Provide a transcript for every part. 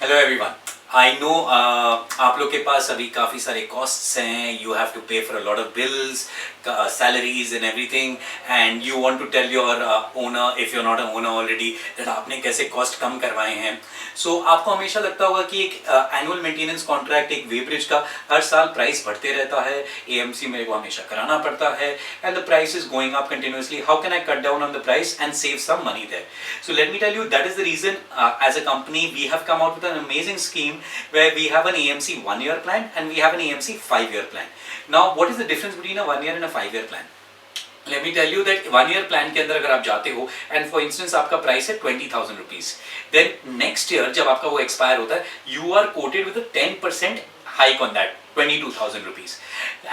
Hello everyone. I know आप लोग के पास अभी काफ़ी सारे कॉस्ट्स हैं, you have to pay for a lot of bills, salaries and everything, and you want to tell your owner, if you are not a owner already, that आपने कैसे cost कम करवाए हैं। सो आपको हमेशा लगता होगा कि एक एनुअल मेंटेनेंस कॉन्ट्रैक्ट, एक वेब्रिज का हर साल प्राइस बढ़ते रहता है, एएमसी मेरे को हमेशा कराना पड़ता है, and the price is going up continuously. How can I cut down on the price and save some money there? So let me tell you, that is the reason as a company we have come out with an amazing scheme where we have an AMC 1-year plan and we have an AMC 5-year plan. Now what is the difference between a 1-year and a 5-year plan? Let me tell you that 1-year plan के अंदर अगर आप जाते हो and for instance आपका price है 20,000 rupees, then next year जब आपका वो एक्सपायर होता है, you are quoted with a 10% hike on that 22,000 rupees,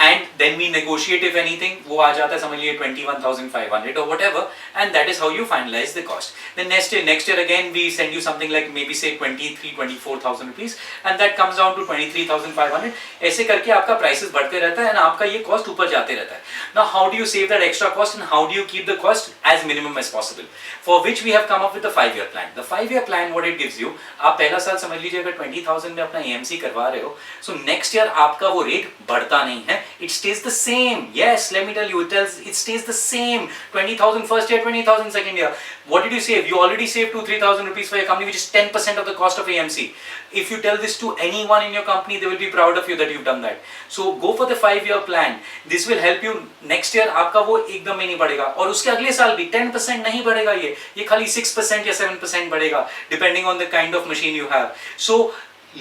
and then we negotiate if anything, वो आ जाता है समझ लीजिए 21,500 or whatever, and that is how you finalize the cost. Then next year again we send you something like maybe say 24,000 rupees, and that comes down to 23,500. ऐसे करके आपका prices बढ़ते रहता है and आपका ये कॉस्ट ऊपर जाते रहता है. Now how do you save that extra cost and how do you keep the cost as minimum as possible? For which we have come up with the 5-year plan. The 5-year plan what it gives you, आप पहला साल समझ लीजिए अगर 20,000 में अपना AMC करवा रहे हो, so next year आपका वो रेट बढ़ता नहीं है, it stays the same. Yes, let me tell you, it stays the same. 20,000 first year, 20,000 second year. What did you save? You already saved 2-3,000 rupees for your company, which is 10% of the cost of AMC. If you tell this to anyone in your company, they will be proud of you that you've done that. So go for the 5-year plan. This will help you. Next year आपका वो एकदम में नहीं बढ़ेगा और उसके अगले साल भी 10% नहीं बढ़ेगा, ये खाली 6% या 7% बढ़ेगा, depending on the kind of machine you have. So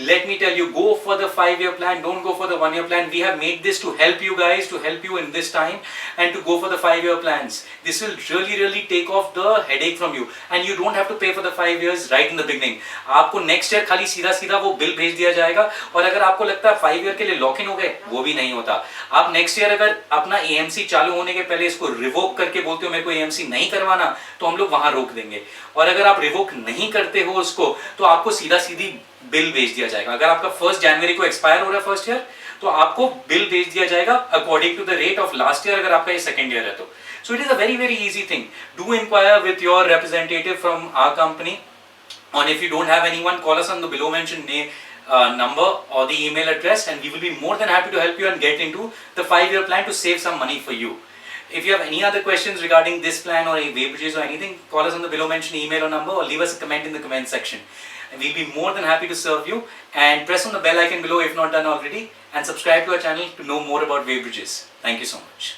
let me tell you, go for the 5-year plan, don't go for the 1-year plan. We have made this to help you guys, to help you in this time, and to go for the 5-year plans. This will really take off the headache from you, and you don't have to pay for the 5 years right in the beginning. आपको next year खाली सीधा वो bill भेज दिया जाएगा, और अगर आपको लगता है 5 year के लिए लॉक इन हो गए, वो भी नहीं होता। आप next year अगर अपना AMC चालू होने के पहले इसको रिवोक करके बोलते हो मेरे को AMC नहीं करवाना, तो हम लोग वहां रोक देंगे। और अगर आप रिवोक नहीं करते हो उसको, तो आपको सीधी बिल भेज दिया जाएगा। अगर आपका 1 जनवरी को एक्सपायर हो रहा है फर्स्ट ईयर, तो आपको बिल भेज दिया जाएगा according to the rate of last year, अगर आपका ये सेकंड ईयर है तो। So it is a very easy thing. Do enquire with your representative from our company, और if you don't have anyone, call us on the below mentioned number or the email address, and we will be more than happy to help you and get into the 5-year plan to save some money for you. If you have any other questions regarding this plan or Weybridges or anything, call us on the below mentioned email or number, or leave us a comment in the comment section. And we'll be more than happy to serve you. And press on the bell icon below if not done already, and subscribe to our channel to know more about Weybridges. Thank you so much.